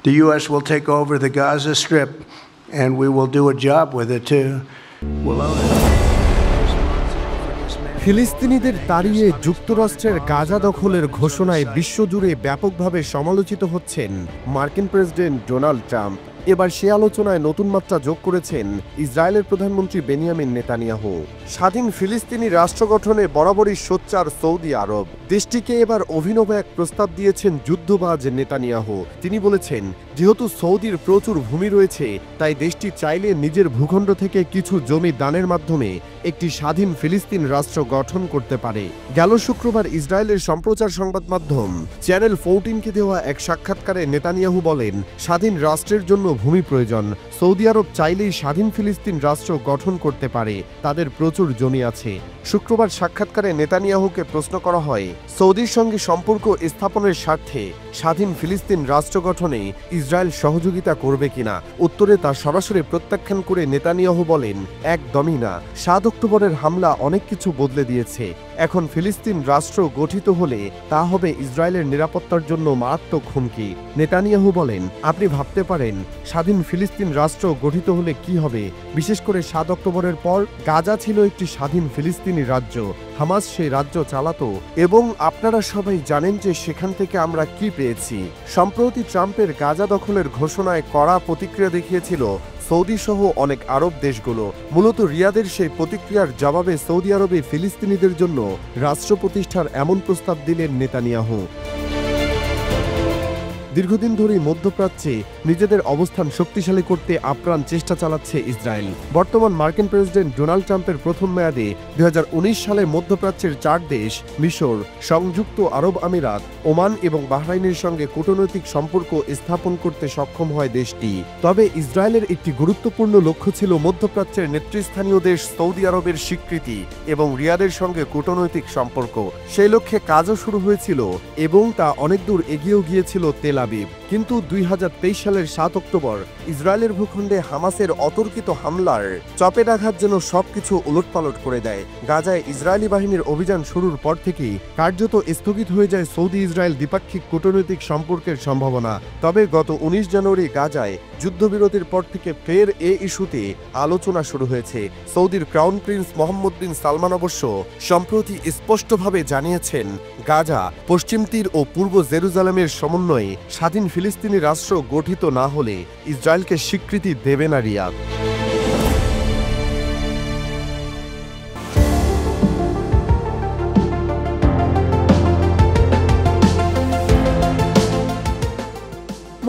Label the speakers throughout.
Speaker 1: the U.S. will take over the Gaza Strip, and we will do a job with it too.
Speaker 2: ফিলিস্তিনিদের তাড়িয়ে যুক্তরাষ্ট্রের গাজা দখলের ঘোষণায় বিশ্বজুড়ে ব্যাপকভাবে সমালোচিত হচ্ছেন মার্কিন প্রেসিডেন্ট ডোনাল্ড ট্রাম্প। এবার সে আলোচনায় নতুন মাত্রা যোগ করেছেন ইসরায়েলের প্রধানমন্ত্রী বেনিয়ামিন নেতানিয়াহু। স্বাধীন ফিলিস্তিনি রাষ্ট্র গঠনে বরাবরই সোচ্চার সৌদি আরব। দেশটিকে এবার অভিনব এক প্রস্তাব দিয়েছেন যুদ্ধবাজ নেতানিয়াহু। তিনি বলেছেন, যেহেতু সৌদির প্রচুর ভূমি রয়েছে, তাই দেশটি চাইলে নিজের ভূখণ্ড থেকে কিছু জমি দানের মাধ্যমে একটি স্বাধীন ফিলিস্তিন রাষ্ট্র গঠন করতে পারে। গেল শুক্রবার ইসরায়েলের সম্প্রচার সংবাদ মাধ্যম চ্যানেল 14কে দেওয়া এক সাক্ষাৎকারে নেতানিয়াহু বলেন, স্বাধীন রাষ্ট্রের জন্য ভূমি প্রয়োজন। সৌদি আরব চাইলেই স্বাধীন ফিলিস্তিন রাষ্ট্র গঠন করতে পারে, তাদের প্রচুর জমি আছে। শুক্রবার সাক্ষাৎকারে নেতানিয়াহুকে প্রশ্ন করা হয়, সৌদির সঙ্গে সম্পর্ক স্থাপনের স্বার্থে স্বাধীন ফিলিস্তিন রাষ্ট্র গঠনে ইসরায়েল সহযোগিতা করবে কিনা। উত্তরে তা সরাসরি প্রত্যাখ্যান করে নেতানিয়াহু বলেন, একদমই না। 7 অক্টোবরের হামলা অনেক কিছু বদলে দিয়েছে। এখন ফিলিস্তিন রাষ্ট্র গঠিত হলে তা হবে ইসরায়েলের নিরাপত্তার জন্য মারাত্মক হুমকি। নেতানিয়াহু বলেন, আপনি ভাবতে পারেন স্বাধীন ফিলিস্তিন রাষ্ট্র গঠিত হলে কি হবে। বিশেষ করে 7 অক্টোবরের পর গাজা ছিল একটি স্বাধীন ফিলিস্তিনি রাজ্য। হামাস সেই রাজ্য চালাতো এবং আপনারা সবাই জানেন যে সেখান থেকে আমরা কি পেয়েছি। সম্প্রতি ট্রাম্পের গাজা দখলের ঘোষণায় কড়া প্রতিক্রিয়া দেখিয়েছিল সৌদি সহ অনেক আরব দেশগুলো। মূলত রিয়াদের সেই প্রতিক্রিয়ার জবাবে সৌদি আরবে ফিলিস্তিনিদের জন্য রাষ্ট্র প্রতিষ্ঠার এমন প্রস্তাব দিলেন নেতানিয়াহু। দীর্ঘদিন ধরেই মধ্যপ্রাচ্যে নিজেদের অবস্থান শক্তিশালী করতে আপ্রাণ চেষ্টা চালাচ্ছে ইসরায়েল। বর্তমান মার্কিন প্রেসিডেন্ট ডোনাল্ড ট্রাম্পের প্রথম মেয়াদে 2019 সালে মধ্যপ্রাচ্যের 4 দেশ মিশর, সংযুক্ত আরব আমিরাত, ওমান এবং বাহরাইনের সঙ্গে কূটনৈতিক সম্পর্ক স্থাপন করতে সক্ষম হয় দেশটি। তবে ইসরায়েলের একটি গুরুত্বপূর্ণ লক্ষ্য ছিল মধ্যপ্রাচ্যের নেতৃস্থানীয় দেশ সৌদি আরবের স্বীকৃতি এবং রিয়াদের সঙ্গে কূটনৈতিক সম্পর্ক। সেই লক্ষ্যে কাজও শুরু হয়েছিল এবং তা অনেক দূর এগিয়েও গিয়েছিল তেল আবিব। কিন্তু 2023 সালের 7 অক্টোবর ইসরায়েলের ভূখণ্ডে হামাসের অতর্কিত হামলার চপেটাঘাত যেন সবকিছু উলটপালট করে দেয়। গাজায় ইসরায়েলি বাহিনীর অভিযান শুরুর পর থেকেই কার্যত স্থগিত হয়ে যায় সৌদি ইসরায়েল দ্বিপাক্ষিক কূটনৈতিক সম্পর্কের সম্ভাবনা। তবে গত 19 জানুয়ারি গাজায় যুদ্ধবিরতির পর থেকে ফের এ ইস্যুতে আলোচনা শুরু হয়েছে। সৌদির ক্রাউন প্রিন্স মোহাম্মদ বিন সালমান অবশ্য সম্প্রতি স্পষ্টভাবে জানিয়েছেন, গাজা, পশ্চিম তীর ও পূর্ব জেরুজালেমের সমন্বয়ে স্বাধীন ফিলিস্তিনি রাষ্ট্র গঠিত না হলে ইসরায়েলকে স্বীকৃতি দেবে না রিয়াদ।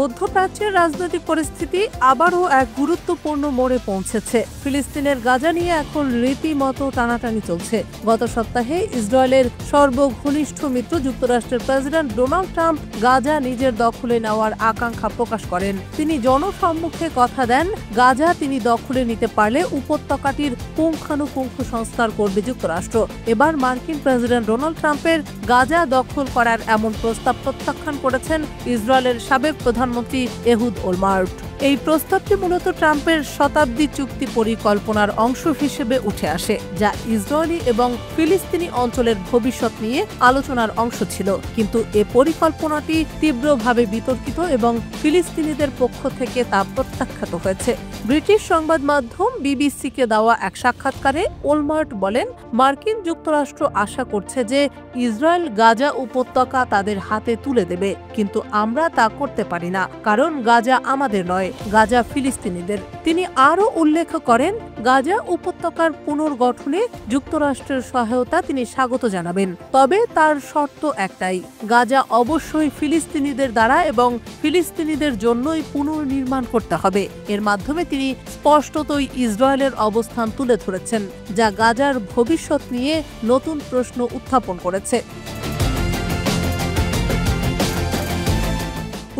Speaker 3: মধ্যপ্রাচ্যের রাজনৈতিক পরিস্থিতি আবারও এক গুরুত্বপূর্ণ মোড়ে পৌঁছেছে। ফিলিস্তিনের গাজা নিয়ে এখন রীতিমতো টানাটানি চলছে। গত সপ্তাহে ইসরায়েলের সর্বঘনিষ্ঠ মিত্র যুক্তরাষ্ট্রের প্রেসিডেন্ট ডোনাল্ড ট্রাম্প গাজা নিজের দখলে নেওয়ার আকাঙ্ক্ষা প্রকাশ করেন। তিনি জনসম্মুখে কথা দেন, গাজা তিনি দখলে নিতে পারলে উপত্যকাটির পুঙ্খানুপুঙ্খ সংস্কার করবে যুক্তরাষ্ট্র। এবার মার্কিন প্রেসিডেন্ট ডোনাল্ড ট্রাম্পের গাজা দখল করার এমন প্রস্তাব প্রত্যাখ্যান করেছেন ইসরায়েলের সাবেক প্রধানমন্ত্রী এহুদ ওলমার্ট। এই প্রস্তাবটি মূলত ট্রাম্পের শতাব্দী চুক্তি পরিকল্পনার অংশ হিসেবে উঠে আসে, যা ইসরায়েলি এবং ফিলিস্তিনি অঞ্চলের ভবিষ্যৎ নিয়ে আলোচনার অংশ ছিল। কিন্তু এ পরিকল্পনাটি তীব্রভাবে বিতর্কিত এবং ফিলিস্তিনিদের পক্ষ থেকে তা প্রত্যাখ্যাত হয়েছে। ব্রিটিশ সংবাদ মাধ্যম বিবিসিকে দেওয়া এক সাক্ষাৎকারে ওলমার্ট বলেন, মার্কিন যুক্তরাষ্ট্র আশা করছে যে ইসরায়েল গাজা উপত্যকা তাদের হাতে তুলে দেবে, কিন্তু আমরা তা করতে পারি না, কারণ গাজা আমাদের নয়, গাজা ফিলিস্তিনিদের। তিনি আরও উল্লেখ করেন, গাজা উপত্যকার পুনর্গঠনে যুক্তরাষ্ট্রের সহায়তা তিনি স্বাগত জানাবেন, তবে তার শর্ত একটাই, গাজা অবশ্যই ফিলিস্তিনিদের দ্বারা এবং ফিলিস্তিনিদের জন্যই পুনর্নির্মাণ করতে হবে। এর মাধ্যমে তিনি স্পষ্টতই ইসরায়েলের অবস্থান তুলে ধরেছেন, যা গাজার ভবিষ্যৎ নিয়ে নতুন প্রশ্ন উত্থাপন করেছে।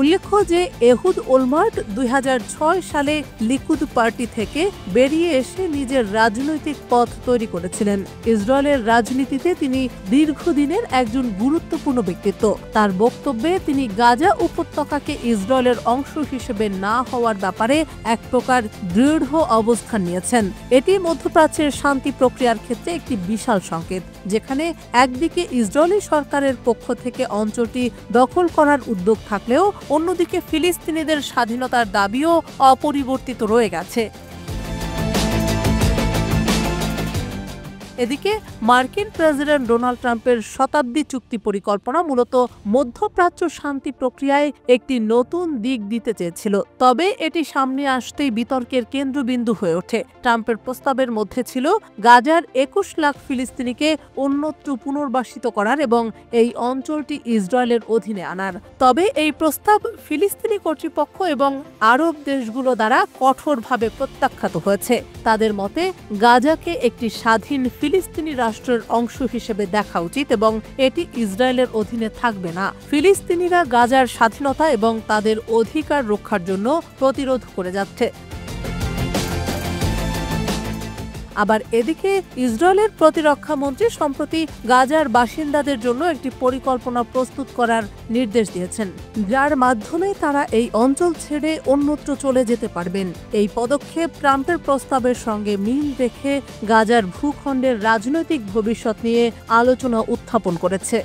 Speaker 3: উল্লেখ্য যে এহুদ ওলমার্ট 2006 সালে লিকুদ পার্টি থেকে বেরিয়ে এসে নিজের রাজনৈতিক পথ তৈরি করেছিলেন। ইসরায়েলের রাজনীতিতে তিনি দীর্ঘদিনের একজন গুরুত্বপূর্ণ ব্যক্তিত্ব। তার বক্তব্যে তিনি গাজা উপত্যকাকে ইসরায়েলের অংশ হিসেবে না হওয়ার ব্যাপারে এক প্রকার দৃঢ় অবস্থান নিয়েছেন। এটি মধ্যপ্রাচ্যের শান্তি প্রক্রিয়ার ক্ষেত্রে একটি বিশাল সংকেত, যেখানে একদিকে ইসরায়েলি সরকারের পক্ষ থেকে অঞ্চলটি দখল করার উদ্যোগ থাকলেও অন্যদিকে ফিলিস্তিনিদের স্বাধীনতার দাবিও অপরিবর্তিত রয়ে গেছে। এদিকে মার্কিন প্রেসিডেন্ট ডোনাল্ড ট্রাম্পের শতাব্দী চুক্তি পরিকল্পনা মূলত মধ্যপ্রাচ্য শান্তি প্রক্রিয়ায় একটি নতুন দিক দিতে চেয়েছিল, তবে এটি সামনে আসতেই বিতর্কের কেন্দ্রবিন্দু হয়ে ওঠে। ট্রাম্পের প্রস্তাবের মধ্যে ছিল গাজার ২১ লাখ ফিলিস্তিনিকে অন্যত্র পুনর্বাসিত করার এবং এই অঞ্চলটি ইসরায়েলের অধীনে আনার। তবে এই প্রস্তাব ফিলিস্তিনি কর্তৃপক্ষ এবং আরব দেশগুলো দ্বারা কঠোরভাবে প্রত্যাখ্যাত হয়েছে। তাদের মতে গাজাকে একটি স্বাধীন ফিলিস্তিনি রাষ্ট্রের অংশ হিসেবে দেখা উচিত এবং এটি ইসরায়েলের অধীনে থাকবে না। ফিলিস্তিনিরা গাজার স্বাধীনতা এবং তাদের অধিকার রক্ষার জন্য প্রতিরোধ করে যাচ্ছে। আবার এদিকে ইসরায়েলের প্রতিরক্ষা মন্ত্রী সম্প্রতি গাজার বাসিন্দাদের জন্য একটি পরিকল্পনা প্রস্তুত করার নির্দেশ দিয়েছেন, যার মাধ্যমে তারা এই অঞ্চল ছেড়ে অন্যত্র চলে যেতে পারবেন। এই পদক্ষেপ ট্রাম্পের প্রস্তাবের সঙ্গে মিল রেখে গাজার ভূখণ্ডের রাজনৈতিক ভবিষ্যৎ নিয়ে আলোচনা উত্থাপন করেছে।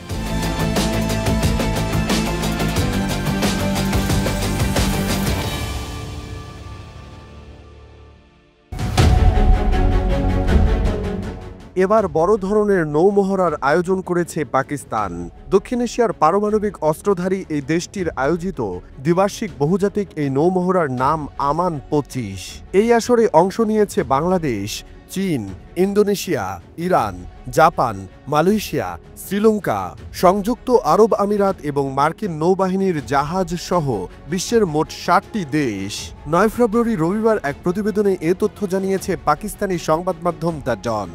Speaker 2: এবার বড় ধরনের নৌমহড়ার আয়োজন করেছে পাকিস্তান। দক্ষিণ এশিয়ার পারমাণবিক অস্ত্রধারী এই দেশটির আয়োজিত দ্বিবার্ষিক বহুজাতিক এই নৌমহড়ার নাম আমান ২৫। এই আসরে অংশ নিয়েছে বাংলাদেশ, চীন, Indonesia, Iran, Japan, Malaysia, Sri Lanka, সংযুক্ত আরব আমিরাত এবং মার্কিন নৌবাহিনীর জাহাজ সহ বিশ্বের মোট ৭টি দেশ। ৯ ফেব্রুয়ারি রবিবার এক প্রতিবেদনে এ তথ্য জানিয়েছে পাকিস্তানি সংবাদ মাধ্যম দ্য ডন।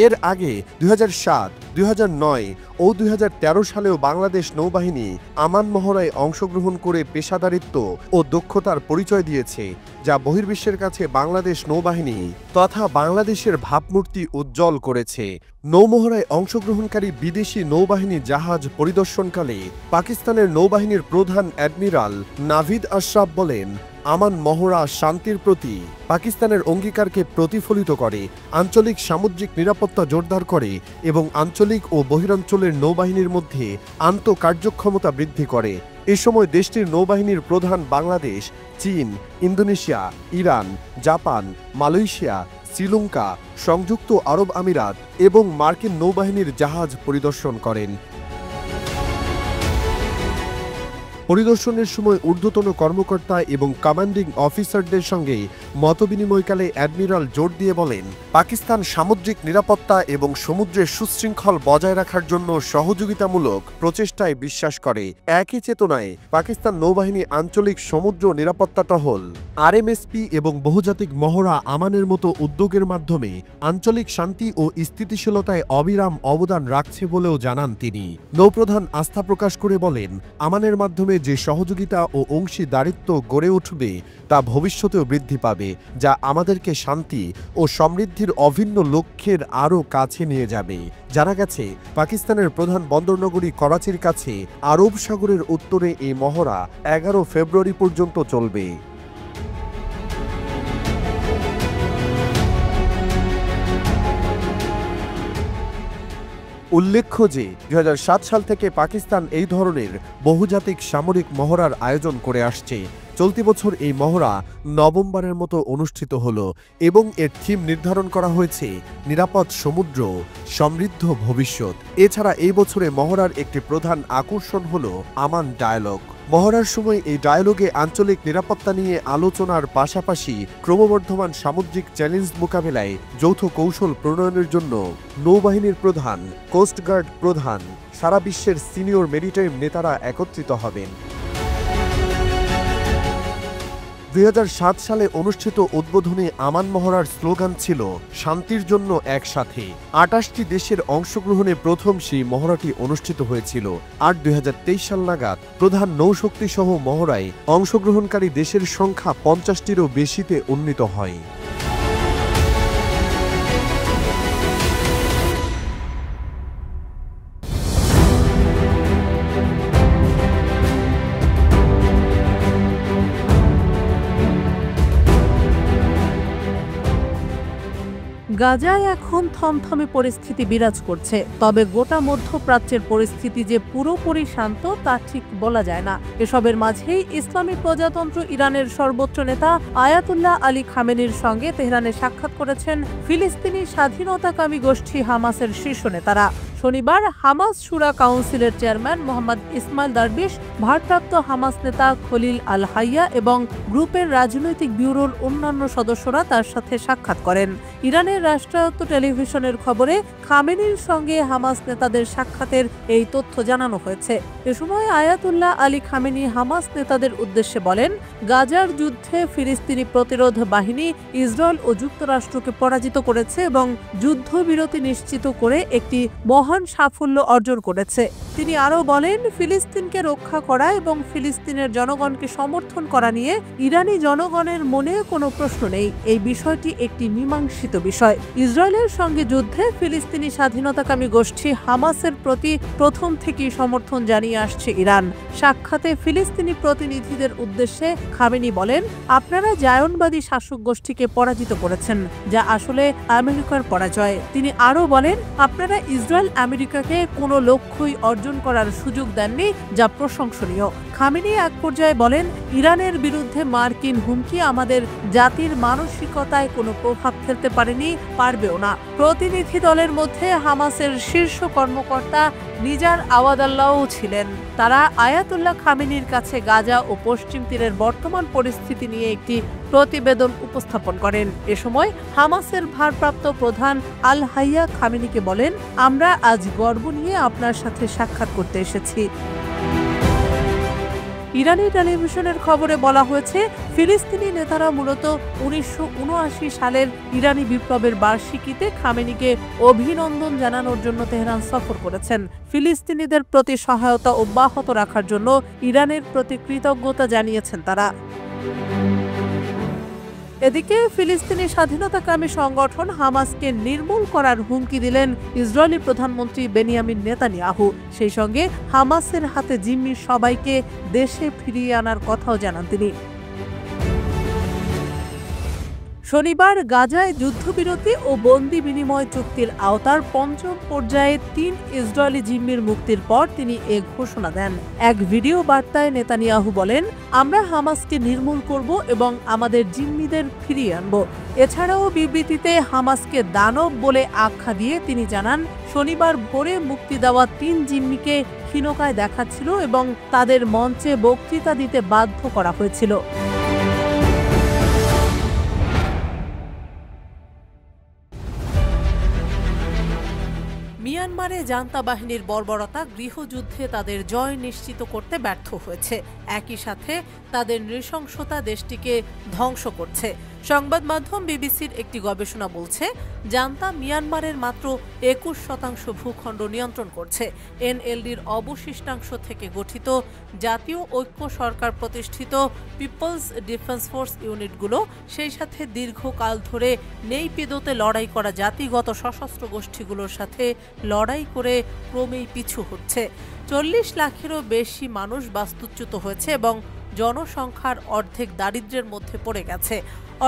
Speaker 2: এর আগে ২০০৭, ২০০৯ ও ২০১৩ সালেও বাংলাদেশ নৌবাহিনী আমান মহড়ায় অংশগ্রহণ করে পেশাদারিত্ব ও দক্ষতার পরিচয় দিয়েছে, যা বহির্বিশ্বের কাছে বাংলাদেশ নৌবাহিনী তথা বাংলাদেশের ভাবমূর্তি উজ্জ্বল করেছে। নৌমহড়ায় অংশগ্রহণকারী বিদেশি নৌবাহিনী জাহাজ পরিদর্শনকালে পাকিস্তানের নৌবাহিনীর প্রধান অ্যাডমিরাল নাভিদ আশরাফ বলেন, আমান মহড়া শান্তির প্রতি পাকিস্তানের অঙ্গীকারকে প্রতিফলিত করে, আঞ্চলিক সামুদ্রিক নিরাপত্তা জোরদার করে এবং আঞ্চলিক ও বহিরাঞ্চলের নৌবাহিনীর মধ্যে আন্তঃকার্যক্ষমতা বৃদ্ধি করে। এ সময় দেশটির নৌবাহিনীর প্রধান বাংলাদেশ, চীন, Indonesia, Iran, Japan, Malaysia, Sri Lanka, সংযুক্ত আরব আমিরাত এবং মার্কিন নৌবাহিনীর জাহাজ পরিদর্শন করেন। পরিদর্শনের সময় ঊর্ধ্বতন কর্মকর্তা এবং কমান্ডিং অফিসারদের সঙ্গে মতবিনিময়কালে অ্যাডমিরাল জোর দিয়ে বলেন, পাকিস্তান সামুদ্রিক নিরাপত্তা এবং সমুদ্রের সুশৃঙ্খল বজায় রাখার জন্য সহযোগিতামূলক প্রচেষ্টায় বিশ্বাস করে। একই চেতনায় পাকিস্তান নৌবাহিনী আঞ্চলিক সমুদ্র নিরাপত্তা টহল, আরএমএসপি এবং বহুজাতিক মহড়া আমানের মতো উদ্যোগের মাধ্যমে আঞ্চলিক শান্তি ও স্থিতিশীলতায় অবিরাম অবদান রাখছে বলেও জানান তিনি। নৌপ্রধান আস্থা প্রকাশ করে বলেন, আমানের মাধ্যমে যে সহযোগিতা ও অংশীদারিত্ব গড়ে উঠবে তা ভবিষ্যতেও বৃদ্ধি পাবে, যা আমাদেরকে শান্তি ও সমৃদ্ধির অভিন্ন লক্ষ্যের আরও কাছে নিয়ে যাবে। জানা গেছে, পাকিস্তানের প্রধান বন্দরনগরী করাচির কাছে আরব সাগরের উত্তরে এই মহড়া ১১ ফেব্রুয়ারি পর্যন্ত চলবে। উল্লেখ্য যে ২০০৭ সাল থেকে পাকিস্তান এই ধরনের বহুজাতিক সামরিক মহড়ার আয়োজন করে আসছে। চলতি বছর এই মহড়া নবমবারের মতো অনুষ্ঠিত হল এবং এর থিম নির্ধারণ করা হয়েছে নিরাপদ সমুদ্র, সমৃদ্ধ ভবিষ্যৎ। এছাড়া এই বছরে মহড়ার একটি প্রধান আকর্ষণ হল আমান ডায়ালগ। মহড়ার সময় এই ডায়ালগে আঞ্চলিক নিরাপত্তা নিয়ে আলোচনার পাশাপাশি ক্রমবর্ধমান সামুদ্রিক চ্যালেঞ্জ মোকাবেলায় যৌথ কৌশল প্রণয়নের জন্য নৌবাহিনীর প্রধান, কোস্টগার্ড প্রধান, সারা বিশ্বের সিনিয়র মেরিটাইম নেতারা একত্রিত হবেন। ২০০৭ সালে অনুষ্ঠিত উদ্বোধনী আমান মহড়ার স্লোগান ছিল শান্তির জন্য একসাথে। ২৮টি দেশের অংশগ্রহণে প্রথম সেই মহড়াটি অনুষ্ঠিত হয়েছিল। আর ২০২৩ সাল নাগাদ প্রধান নৌশক্তি সহ মহড়ায় অংশগ্রহণকারী দেশের সংখ্যা ৫০টিরও বেশিতে উন্নীত হয়।
Speaker 3: গাজায় এখন থমথমে পরিস্থিতি বিরাজ করছে, তবে গোটা মধ্যপ্রাচ্যের পরিস্থিতি যে পুরোপুরি শান্ত তা ঠিক বলা যায় না। এসবের মাঝেই ইসলামী প্রজাতন্ত্র ইরানের সর্বোচ্চ নেতা আয়াতুল্লাহ আলী খামেনির সঙ্গে তেহরানে সাক্ষাৎ করেছেন ফিলিস্তিনি স্বাধীনতাকামী গোষ্ঠী হামাসের শীর্ষ নেতারা। শনিবার হামাস শুরা কাউন্সিলের চেয়ারম্যান মোহাম্মদ ইসমাইল দারবিশ, ভারপ্রাপ্ত হামাস নেতা খলিল আল হাইয়া এবং গ্রুপের রাজনৈতিক ব্যুরোর অন্যান্য সদস্যরা তার সাথে সাক্ষাৎ করেন। ইরানের রাষ্ট্রায়ত্ত টেলিভিশনের খবরে খামেনির সঙ্গে হামাস নেতাদের সাক্ষাতের এই তথ্য জানানো হয়েছে। এ সময় আয়াতুল্লাহ আলী খামেনি হামাস নেতাদের উদ্দেশ্যে বলেন, গাজার যুদ্ধে ফিলিস্তিনি প্রতিরোধ বাহিনী ইসরায়েল ও যুক্তরাষ্ট্রকে পরাজিত করেছে এবং যুদ্ধবিরতি নিশ্চিত করে একটি মহান সাফল্য অর্জন করেছে। তিনি আরও বলেন, ফিলিস্তিনকে রক্ষা করা এবং ফিলিস্তিনের জনগণকে সমর্থন করা নিয়ে ইরানি জনগণের মনে কোনো প্রশ্ন নেই। এই বিষয়টি একটি মীমাংসিত বিষয়। ইসরায়েলের সঙ্গে যুদ্ধে ফিলিস্তিনি স্বাধীনতাকামী গোষ্ঠী হামাসের প্রতি প্রথম থেকেই সমর্থন জানিয়ে আসছে ইরান। সাক্ষাতে ফিলিস্তিনি প্রতিনিধিদের উদ্দেশ্যে খামেনি বলেন, আপনারা জায়নবাদী শাসক গোষ্ঠীকে পরাজিত করেছেন, যা আসলে আমেরিকার পরাজয়। তিনি আরও বলেন, আপনারা ইসরায়েল আমেরিকাকে কোনো লক্ষ্যই অর্জন করার সুযোগ দেননি, যা প্রশংসনীয়। খামেনি এক পর্যায়ে বলেন, ইরানের বিরুদ্ধে মার্কিন হুমকি আমাদের জাতির মানসিকতায় কোনো প্রভাব ফেলতে পারেনি, পারবেও না। প্রতিনিধি দলের মধ্যে হামাসের শীর্ষ কর্মকর্তা নিজার আওয়াদাল্লাহও ছিলেন। তারা আয়াতুল্লাহ খামেনির কাছে গাজা ও পশ্চিম তীরের বর্তমান পরিস্থিতি নিয়ে একটি প্রতিবেদন উপস্থাপন করেন। এ সময় হামাসের ভারপ্রাপ্ত প্রধান আল হাইয়া খামেনিকে বলেন, আমরা আজ গর্ব নিয়ে আপনার সাথে সাক্ষাৎ করতে এসেছি। ইরানি টেলিভিশনের খবরে বলা হয়েছে, ফিলিস্তিনি নেতারা মূলত 1979 সালের ইরানি বিপ্লবের বার্ষিকীতে খামেনিকে অভিনন্দন জানানোর জন্য তেহরান সফর করেছেন। ফিলিস্তিনিদের প্রতি সহায়তা অব্যাহত রাখার জন্য ইরানের প্রতি কৃতজ্ঞতা জানিয়েছেন তারা। এদিকে ফিলিস্তিনি স্বাধীনতাকামী সংগঠন হামাসকে নির্মূল করার হুমকি দিলেন ইসরায়েলি প্রধানমন্ত্রী বেনিয়ামিন নেতানিয়াহু। সেই সঙ্গে হামাসের হাতে জিম্মি সবাইকে দেশে ফিরিয়ে আনার কথাও জানান তিনি। শনিবার গাজায় যুদ্ধবিরতি ও বন্দি বিনিময় চুক্তির আওতার পঞ্চম পর্যায়ে 3 ইসরায়েলি জিম্মির মুক্তির পর তিনি এ ঘোষণা দেন। এক ভিডিও বার্তায় নেতানিয়াহু বলেন, আমরা হামাসকে নির্মূল করব এবং আমাদের জিম্মিদের ফিরিয়ে আনব। এছাড়াও বিবৃতিতে হামাসকে দানব বলে আখ্যা দিয়ে তিনি জানান, শনিবার ভোরে মুক্তি দেওয়া 3 জিম্মিকে ক্ষীণকায় দেখাচ্ছিল এবং তাদের মঞ্চে বক্তৃতা দিতে বাধ্য করা হয়েছিল। মিয়ানমারে জান্তা বাহিনীর বর্বরতা গৃহযুদ্ধে তাদের জয় নিশ্চিত করতে ব্যর্থ হয়েছে। একই সাথে তাদের নৃশংসতা দেশটিকে ধ্বংস করছে। সংবাদ মাধ্যম বিবিসির একটি গবেষণা বলছে, জান্তা মিয়ানমারের মাত্র 21% ভূখণ্ড নিয়ন্ত্রণ করছে। এনএলডির অবশিষ্টাংশ থেকে গঠিত জাতীয় ঐক্য সরকার প্রতিষ্ঠিত পিপলস ডিফেন্স ফোর্স ইউনিটগুলো, সেই সাথে দীর্ঘকাল ধরে নেইপিদোতে লড়াই করা জাতিগত সশস্ত্র গোষ্ঠীগুলোর সাথে লড়াই করে ক্রমেই পিছু হচ্ছে। 40 লাখেরও বেশি মানুষ বাস্তুচ্যুত হয়েছে এবং জনসংখ্যার অর্ধেক দারিদ্র্যের মধ্যে পড়ে গেছে।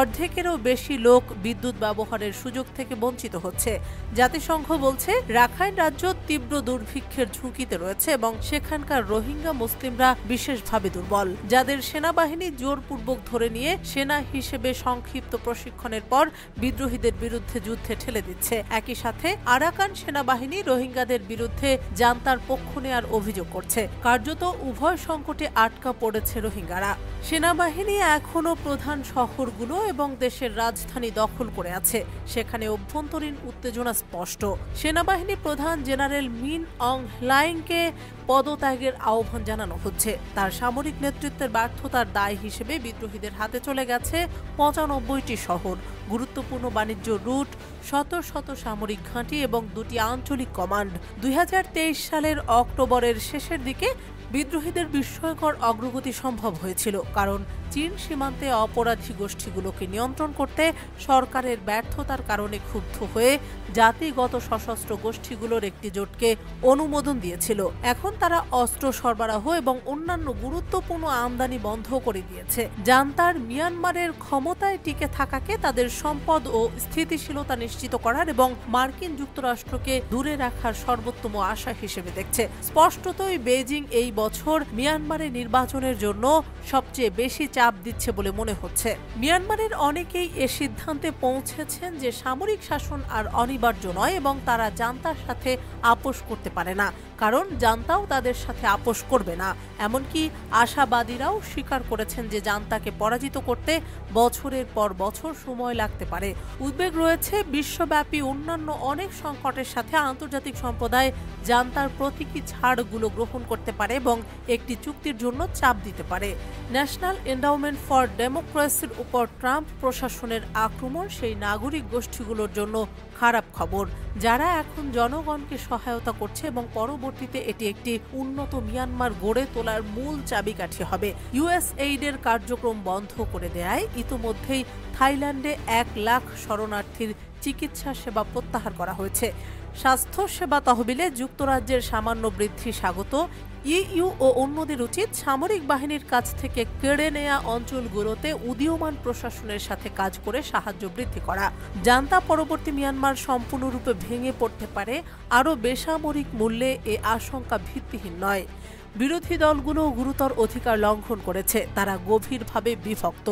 Speaker 3: অর্ধেকেরও বেশি লোক বিদ্যুৎ ব্যবহারের সুযোগ থেকে বঞ্চিত হচ্ছে। জাতিসংঘ বলছে, রাখাইন রাজ্য তীব্র দুর্ভিক্ষের ঝুঁকিতে রয়েছে এবং সেখানকার রোহিঙ্গা মুসলিমরা বিশেষভাবে দুর্বল, যাদের সেনাবাহিনী জোরপূর্বক ধরে নিয়ে সেনা হিসেবে সংক্ষিপ্ত প্রশিক্ষণের পর বিদ্রোহীদের বিরুদ্ধে যুদ্ধে ঠেলে দিচ্ছে। একই সাথে আরাকান সেনাবাহিনী রোহিঙ্গাদের বিরুদ্ধে জান্তার পক্ষ নেয়ার অভিযোগ করছে। কার্যত উভয় সংকটে আটকা পড়েছে রোহিঙ্গারা। সেনাবাহিনী এখনও প্রধান শহরগুলো এবং দেশের রাজধানী দখল করে আছে। সেখানে অভ্যন্তরীণ উত্তেজনা স্পষ্ট। সেনাবাহিনী প্রধান জেনারেল মিন অং হ্লাইংকে পদত্যাগের আহ্বান জানানো হচ্ছে। তার সামরিক নেতৃত্বের ব্যর্থতার দায় হিসেবে বিদ্রোহীদের হাতে চলে গেছে 95টি শহর, গুরুত্বপূর্ণ বাণিজ্য রুট, শত শত সামরিক ঘাঁটি এবং 2টি আঞ্চলিক কমান্ড। 2023 সালের অক্টোবরের শেষের দিকে বিদ্রোহীদের বিস্ময়কর অগ্রগতি সম্ভব হয়েছিল, কারণ চীন সীমান্তে অপরাধী গোষ্ঠীগুলোকে নিয়ন্ত্রণ করতে সরকারের ব্যর্থতার কারণে ক্ষুব্ধ হয়ে জাতিগত সশস্ত্র গোষ্ঠীগুলোর একটি জোটকে অনুমোদন দিয়েছিল। এখন তারা অস্ত্র সরবরাহ এবং অন্যান্য গুরুত্বপূর্ণ আমদানি বন্ধ করে দিয়েছে। জান্তার মিয়ানমারের ক্ষমতায় টিকে থাকাকে তাদের সম্পদ ও স্থিতিশীলতা নিশ্চিত করার এবং মার্কিন যুক্তরাষ্ট্রকে দূরে রাখার সর্বোত্তম আশা হিসেবে দেখছে। স্পষ্টতই বেইজিং এই বছর মিয়ানমারে নির্বাচনের জন্য সবচেয়ে বেশি চাপ দিচ্ছে বলে মনে হচ্ছে। মিয়ানমারের অনেকেই এ সিদ্ধান্তে পৌঁছেছেন যে সামরিক শাসন আর অনিবার্য নয় এবং তারা জান্তার সাথে আপোষ করতে পারে না, কারণ জান্তাও তাদের সাথে আপোষ করবে না। এমনকি আশাবাদীরাও স্বীকার করেছেন যে জান্তাকে পরাজিত করতে বছরের পর বছর সময় লাগতে পারে। উদ্বেগ রয়েছে বিশ্বব্যাপী অন্যান্য অনেক সংকটের সাথে আন্তর্জাতিক সম্প্রদায় জান্তার প্রতীকী ছাড়গুলো গ্রহণ করতে পারে এবং একটি চুক্তির জন্য চাপ দিতে পারে। ন্যাশনাল এন্ডাওমেন্ট ফর ডেমোক্রেসির উপর ট্রাম্প প্রশাসনের আক্রমণ সেই নাগরিক গোষ্ঠীগুলোর জন্য খারাপ খবর, যারা এখন জনগণকে সহায়তা করছে এবং পরবর্তীতে এটি একটি উন্নত মিয়ানমার গড়ে তোলার মূল চাবিকাঠি হবে। ইউএসএইডের কার্যক্রম বন্ধ করে দেয়ায় ইতোমধ্যেই থাইল্যান্ডে 1 লাখ শরণার্থীর চিকিৎসা সেবা প্রত্যাহার করা হয়েছে। স্বাস্থ্য সেবা তহবিলে যুক্তরাজ্যের সামান্য বৃদ্ধি স্বাগত। ইইউ ও অন্যদের উচিত সামরিক বাহিনীর কাছ থেকে কেড়ে নেয়া অঞ্চলগুলোতে উদীয়মান প্রশাসনের সাথে কাজ করে সাহায্য বৃদ্ধি করা। জান্তা পরবর্তী মিয়ানমার সম্পূর্ণরূপে ভেঙে পড়তে পারে আরও বেসামরিক মূল্যে এ আশঙ্কা ভিত্তিহীন নয়। বিরোধী দলগুলো গুরুতর অধিকার লঙ্ঘন করেছে। তারা গভীরভাবে বিভক্ত,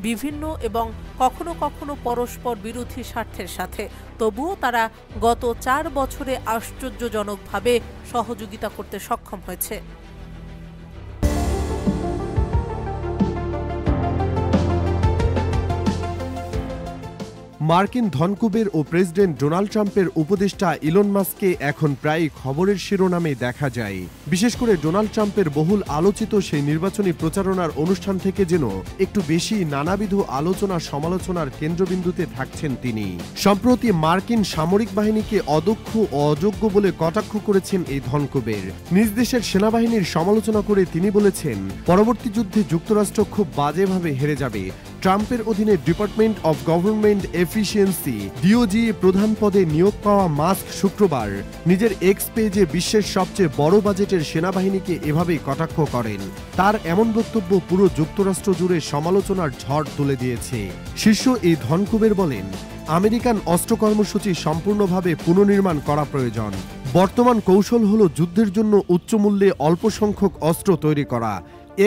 Speaker 3: বিভিন্ন এবং কখনো কখনো পরস্পর বিরোধী স্বার্থের সাথে। তবুও তারা গত 4 বছরে আশ্চর্যজনকভাবে সহযোগিতা করতে সক্ষম হয়েছে।
Speaker 2: মার্কিন ধনকুবের ও প্রেসিডেন্ট ডোনাল্ড ট্রাম্পের উপদেষ্টা ইলন মাস্ককে এখন প্রায় খবরের শিরোনামে দেখা যায়। বিশেষ করে ডোনাল্ড ট্রাম্পের বহুল আলোচিত সেই নির্বাচনী প্রচারণার অনুষ্ঠান থেকে যেন একটু বেশি নানাবিধ আলোচনা সমালোচনার কেন্দ্রবিন্দুতে থাকছেন তিনি। সম্প্রতি মার্কিন সামরিক বাহিনীকে অদক্ষ ও অযোগ্য বলে কটাক্ষ করেছেন এই ধনকুবের। নিজ দেশের সেনাবাহিনীর সমালোচনা করে তিনি বলেছেন, পরবর্তী যুদ্ধে যুক্তরাষ্ট্র খুব বাজেভাবে হেরে যাবে। ট্রাম্পের অধীনে department of government efficiency DOG প্রধান পদে নিয়োগ পাওয়া মাস্ক শুক্রবার নিজের এক্স পেজে বিশ্বের সবচেয়ে বড় বাজেটের সেনাবাহিনীকে এভাবেই কটাক্ষ করেন। তার এমন বক্তব্য পুরো যুক্তরাষ্ট্র জুড়ে সমালোচনার ঝড় তুলে দিয়েছে। শীর্ষ এই ধনকুবের বলেন, আমেরিকান অস্ত্র কর্মসূচি সম্পূর্ণভাবে পুনর্নির্মাণ করা প্রয়োজন। বর্তমান কৌশল হল যুদ্ধের জন্য উচ্চ মূল্যে অল্প সংখ্যক অস্ত্র তৈরি করা।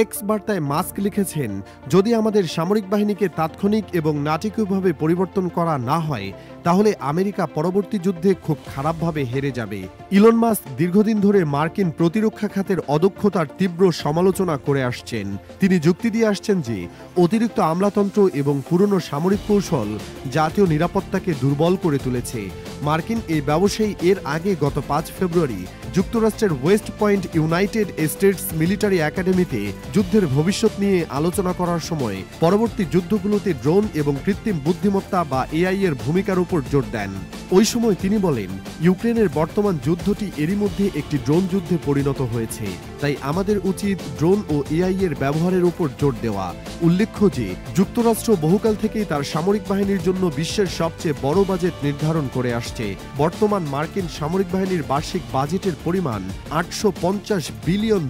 Speaker 2: এক্স বার্তায় মাস্ক লিখেছেন, যদি আমাদের সামরিক বাহিনীকে তাৎক্ষণিক এবং নাটকীয়ভাবে পরিবর্তন করা না হয় তাহলে আমেরিকা পরবর্তী যুদ্ধে খুব খারাপভাবে হেরে যাবে। ইলন মাস্ক দীর্ঘদিন ধরে মার্কিন প্রতিরক্ষা খাতের অদক্ষতার তীব্র সমালোচনা করে আসছেন। তিনি যুক্তি দিয়ে আসছেন যে অতিরিক্ত আমলাতন্ত্র এবং পুরনো সামরিক কৌশল জাতীয় নিরাপত্তাকে দুর্বল করে তুলেছে। মার্কিন এই ব্যবসায়ী এর আগে গত 5 ফেব্রুয়ারি যুক্তরাষ্ট্রের West point United states military একাডেমিতে যুদ্ধের ভবিষ্যৎ নিয়ে আলোচনা করার সময় পরবর্তী যুদ্ধগুলোতে ড্রোন এবং কৃত্রিম বুদ্ধিমত্তা বা এআই এর ভূমিকার উপর জোর দেন। ওই সময় তিনি বলেন, ইউক্রেনের বর্তমান যুদ্ধটি এরই মধ্যে একটি ড্রোন যুদ্ধে পরিণত হয়েছে, তাই আমাদের উচিত ড্রোন ও এআই এর ব্যবহারের উপর জোর দেওয়া। উল্লেখ্য যে যুক্তরাষ্ট্র বহুকাল থেকেই তার সামরিক বাহিনীর জন্য বিশ্বের সবচেয়ে বড় বাজেট নির্ধারণ করে আসছে। বর্তমান মার্কিন সামরিক বাহিনীর বার্ষিক বাজেটের পরিমাণ $850 বিলিয়ন।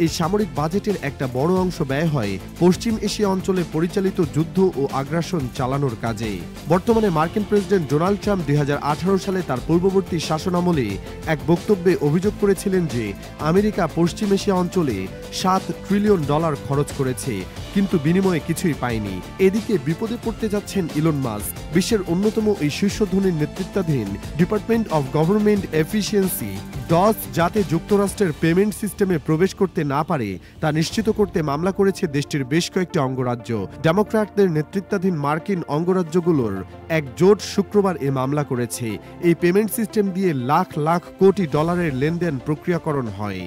Speaker 2: এই সামরিক বাজেটের একটা বড় অংশ ব্যয় হয় পশ্চিম এশিয়া অঞ্চলে পরিচালিত যুদ্ধ ও আগ্রাসন চালানোর কাজে। বর্তমানে মার্কিন প্রেসিডেন্ট ডোনাল্ড ট্রাম্প 2018 সালে তার পূর্ববর্তী শাসনামলে এক বক্তব্যে অভিযোগ করেছিলেন যে আমেরিকা পশ্চিম এশিয়া অঞ্চলে $7 ট্রিলিয়ন খরচ করেছে, কিন্তু বিনিময়ে কিছুই পায়নি। এদিকে বিপদে পড়তে যাচ্ছেন ইলন মাস্ক। বিশ্বের অন্যতম এই শীর্ষধনীর নেতৃত্বাধীন department of government efficiency DOGE যাতে যুক্তরাষ্ট্রের পেমেন্ট সিস্টেমে প্রবেশ করতে না পারে তা নিশ্চিত করতে মামলা করেছে দেশটির বেশ কয়েকটি অঙ্গরাজ্য। ডেমোক্র্যাটদের নেতৃত্বাধীন মার্কিন অঙ্গরাজ্যগুলোর এক জোট শুক্রবার এ মামলা করেছে। এই পেমেন্ট সিস্টেম দিয়ে লাখ লাখ কোটি ডলারের লেনদেন প্রক্রিয়াকরণ হয়।